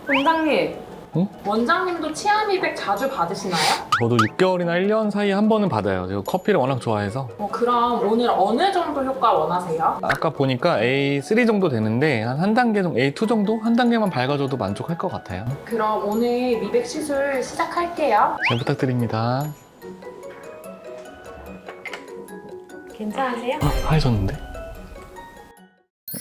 원장님, 응? 원장님도 치아 미백 자주 받으시나요? 저도 6개월이나 1년 사이에 한 번은 받아요. 제가 커피를 워낙 좋아해서. 그럼 오늘 어느 정도 효과 원하세요? 아까 보니까 A3 정도 되는데 한 단계 정도, A2 정도? 한 단계만 밝아줘도 만족할 것 같아요. 그럼 오늘 미백 시술 시작할게요. 잘 부탁드립니다. 괜찮으세요? 하얘졌는데?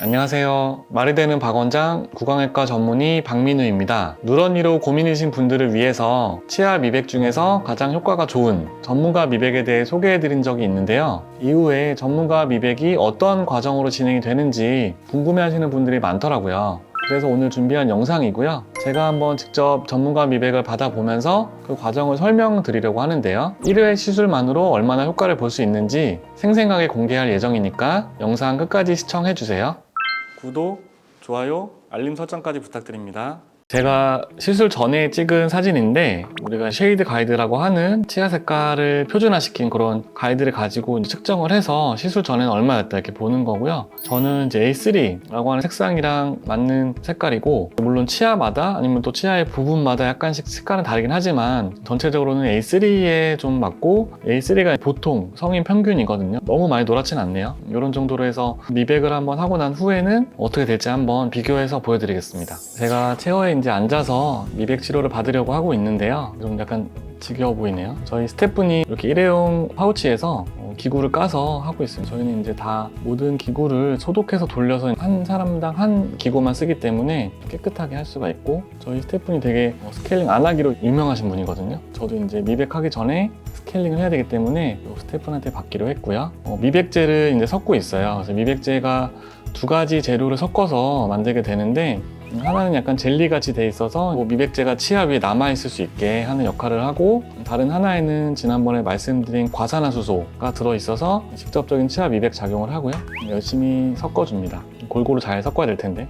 안녕하세요. 말이 되는 박 원장 구강외과 전문의 박민우입니다. 누런이로 고민이신 분들을 위해서 치아 미백 중에서 가장 효과가 좋은 전문가 미백에 대해 소개해드린 적이 있는데요. 이후에 전문가 미백이 어떤 과정으로 진행이 되는지 궁금해하시는 분들이 많더라고요. 그래서 오늘 준비한 영상이고요. 제가 한번 직접 전문가 미백을 받아보면서 그 과정을 설명드리려고 하는데요. 1회 시술만으로 얼마나 효과를 볼 수 있는지 생생하게 공개할 예정이니까 영상 끝까지 시청해주세요. 구독, 좋아요, 알림 설정까지 부탁드립니다. 제가 시술 전에 찍은 사진인데 우리가 쉐이드 가이드라고 하는 치아 색깔을 표준화시킨 그런 가이드를 가지고 이제 측정을 해서 시술 전에는 얼마였다 이렇게 보는 거고요. 저는 이제 A3라고 하는 색상이랑 맞는 색깔이고, 물론 치아마다 아니면 또 치아의 부분마다 약간씩 색깔은 다르긴 하지만 전체적으로는 A3에 좀 맞고, A3가 보통 성인 평균이거든요. 너무 많이 노랗진 않네요. 이런 정도로 해서 미백을 한번 하고 난 후에는 어떻게 될지 한번 비교해서 보여드리겠습니다. 제가 체어에 이제 앉아서 미백 치료를 받으려고 하고 있는데요. 좀 약간 지겨워 보이네요. 저희 스태프분이 이렇게 일회용 파우치에서 기구를 까서 하고 있어요. 저희는 이제 다 모든 기구를 소독해서 돌려서 한 사람당 한 기구만 쓰기 때문에 깨끗하게 할 수가 있고, 저희 스태프분이 되게 스케일링 안 하기로 유명하신 분이거든요. 저도 이제 미백하기 전에 스케일링을 해야 되기 때문에 스태프분한테 받기로 했고요. 미백제를 이제 섞고 있어요. 그래서 미백제가 두 가지 재료를 섞어서 만들게 되는데, 하나는 약간 젤리같이 돼 있어서 미백제가 치아 위에 남아있을 수 있게 하는 역할을 하고, 다른 하나에는 지난번에 말씀드린 과산화수소가 들어있어서 직접적인 치아 미백 작용을 하고요. 열심히 섞어줍니다. 골고루 잘 섞어야 될 텐데.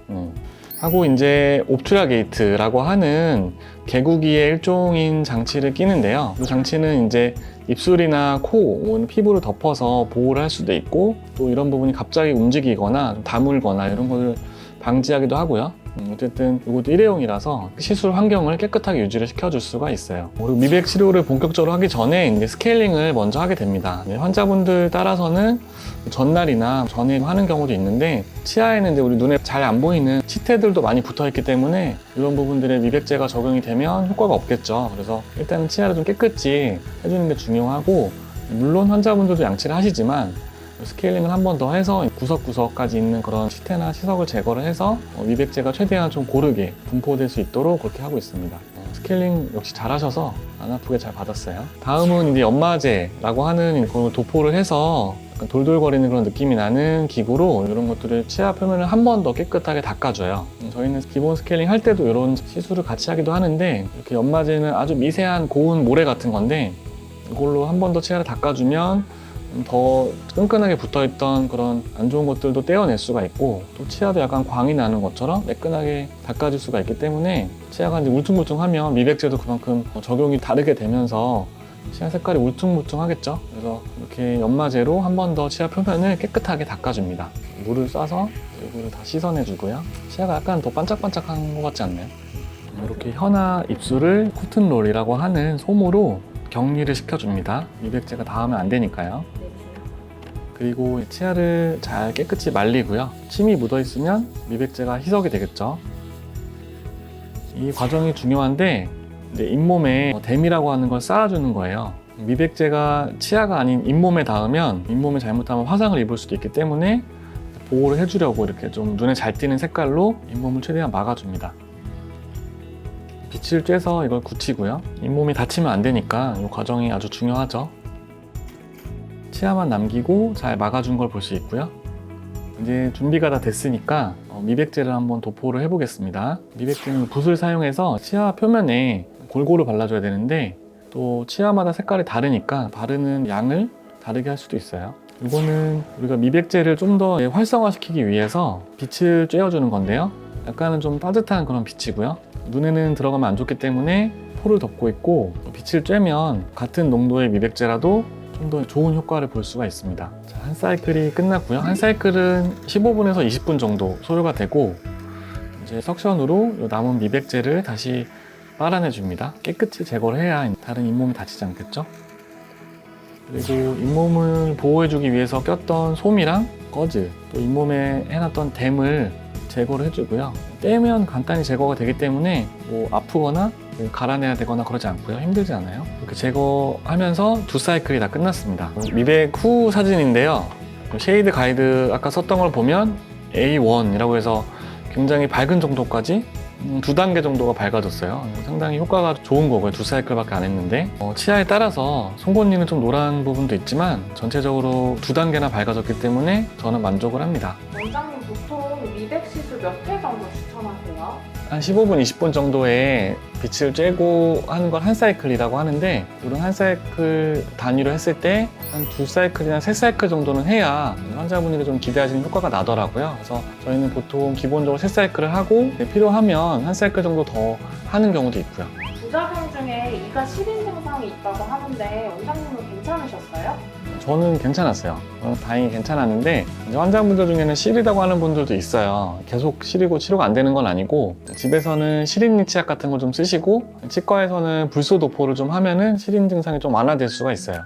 하고 이제 옵투라 게이트라고 하는 개구기의 일종인 장치를 끼는데요. 이 장치는 이제 입술이나 코, 피부를 덮어서 보호를 할 수도 있고, 또 이런 부분이 갑자기 움직이거나 다물거나 이런 것을 방지하기도 하고요. 어쨌든 이것도 일회용이라서 시술 환경을 깨끗하게 유지를 시켜줄 수가 있어요. 그리고 미백 치료를 본격적으로 하기 전에 이제 스케일링을 먼저 하게 됩니다. 환자분들 따라서는 전날이나 전에 하는 경우도 있는데, 치아에는 이제 우리 눈에 잘 안 보이는 치태들도 많이 붙어 있기 때문에 이런 부분들에 미백제가 적용이 되면 효과가 없겠죠. 그래서 일단은 치아를 좀 깨끗이 해주는 게 중요하고, 물론 환자분들도 양치를 하시지만 스케일링을 한 번 더 해서 구석구석까지 있는 그런 치태나 치석을 제거를 해서 미백제가 최대한 좀 고르게 분포될 수 있도록 그렇게 하고 있습니다. 스케일링 역시 잘하셔서 안 아프게 잘 받았어요. 다음은 이제 연마제라고 하는 걸 도포를 해서 약간 돌돌거리는 그런 느낌이 나는 기구로 이런 것들을 치아 표면을 한 번 더 깨끗하게 닦아줘요. 저희는 기본 스케일링 할 때도 이런 시술을 같이 하기도 하는데, 이렇게 연마제는 아주 미세한 고운 모래 같은 건데 이걸로 한 번 더 치아를 닦아주면 더 끈끈하게 붙어있던 그런 안 좋은 것들도 떼어낼 수가 있고, 또 치아도 약간 광이 나는 것처럼 매끈하게 닦아줄 수가 있기 때문에 치아가 이제 울퉁불퉁하면 미백제도 그만큼 적용이 다르게 되면서 치아 색깔이 울퉁불퉁하겠죠. 그래서 이렇게 연마제로 한 번 더 치아 표면을 깨끗하게 닦아줍니다. 물을 쏴서 얼굴을 다 씻어내주고요. 치아가 약간 더 반짝반짝한 것 같지 않나요? 이렇게 혀나 입술을 코튼롤이라고 하는 솜으로 격리를 시켜줍니다. 미백제가 닿으면 안 되니까요. 그리고 치아를 잘 깨끗이 말리고요. 침이 묻어있으면 미백제가 희석이 되겠죠. 이 과정이 중요한데, 이제 잇몸에 데미라고 하는 걸 쌓아주는 거예요. 미백제가 치아가 아닌 잇몸에 닿으면 잇몸에 잘못하면 화상을 입을 수도 있기 때문에 보호를 해주려고 이렇게 좀 눈에 잘 띄는 색깔로 잇몸을 최대한 막아줍니다. 빛을 쬐서 이걸 굳히고요. 잇몸이 다치면 안 되니까 이 과정이 아주 중요하죠. 치아만 남기고 잘 막아준 걸 볼 수 있고요. 이제 준비가 다 됐으니까 미백제를 한번 도포를 해보겠습니다. 미백제는 붓을 사용해서 치아 표면에 골고루 발라줘야 되는데, 또 치아마다 색깔이 다르니까 바르는 양을 다르게 할 수도 있어요. 이거는 우리가 미백제를 좀 더 활성화시키기 위해서 빛을 쬐어주는 건데요. 약간은 좀 따뜻한 그런 빛이고요. 눈에는 들어가면 안 좋기 때문에 포를 덮고 있고, 빛을 쬐면 같은 농도의 미백제라도 좀 더 좋은 효과를 볼 수가 있습니다. 자, 한 사이클이 끝났고요. 한 사이클은 15분에서 20분 정도 소요가 되고, 이제 석션으로 이 남은 미백제를 다시 빨아내 줍니다. 깨끗이 제거를 해야 다른 잇몸이 다치지 않겠죠? 그리고 잇몸을 보호해주기 위해서 꼈던 솜이랑 꺼즈, 또 잇몸에 해놨던 댐을 제거를 해주고요. 떼면 간단히 제거가 되기 때문에 뭐 아프거나 갈아내야 되거나 그러지 않고요. 힘들지 않아요. 이렇게 제거하면서 2사이클이 다 끝났습니다. 미백 후 사진인데요. 쉐이드 가이드 아까 썼던 걸 보면 A1이라고 해서 굉장히 밝은 정도까지 2단계 정도가 밝아졌어요. 상당히 효과가 좋은 거고요. 2사이클밖에 안 했는데 치아에 따라서 송곳니는 좀 노란 부분도 있지만 전체적으로 2단계나 밝아졌기 때문에 저는 만족을 합니다. 원장님 보통 미백 시술 몇 회 정도 추천하세요? 한 15분, 20분 정도의 빛을 쬐고 하는 걸 한 사이클이라고 하는데 이런 한 사이클 단위로 했을 때 한 2사이클이나 3사이클 정도는 해야 환자분들이 좀 기대하시는 효과가 나더라고요. 그래서 저희는 보통 기본적으로 3사이클을 하고 필요하면 한 사이클 정도 더 하는 경우도 있고요. 부작용 중에 이가 시린 증상이 있다고 하는데 원장님은 괜찮으셨어요? 저는 괜찮았어요. 다행히 괜찮았는데 이제 환자분들 중에는 시리다고 하는 분들도 있어요. 계속 시리고 치료가 안 되는 건 아니고 집에서는 시린니 치약 같은 거 좀 쓰시고 치과에서는 불소 도포를 좀 하면은 시린 증상이 좀 완화될 수가 있어요.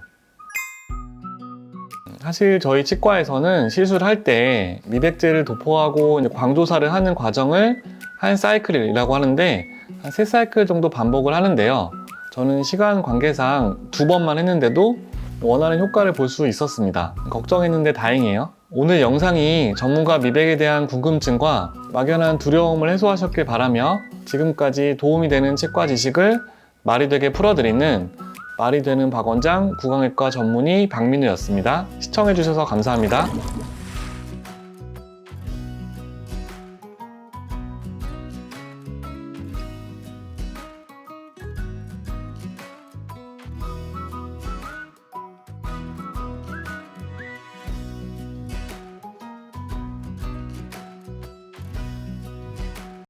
사실 저희 치과에서는 시술할 때 미백제를 도포하고 이제 광조사를 하는 과정을 한 사이클이라고 하는데 한 3사이클 정도 반복을 하는데요. 저는 시간 관계상 2번만 했는데도 원하는 효과를 볼 수 있었습니다. 걱정했는데 다행이에요. 오늘 영상이 전문가 미백에 대한 궁금증과 막연한 두려움을 해소하셨길 바라며 지금까지 도움이 되는 치과 지식을 말이 되게 풀어드리는 말이 되는 박원장 구강외과 전문의 박민우였습니다. 시청해주셔서 감사합니다.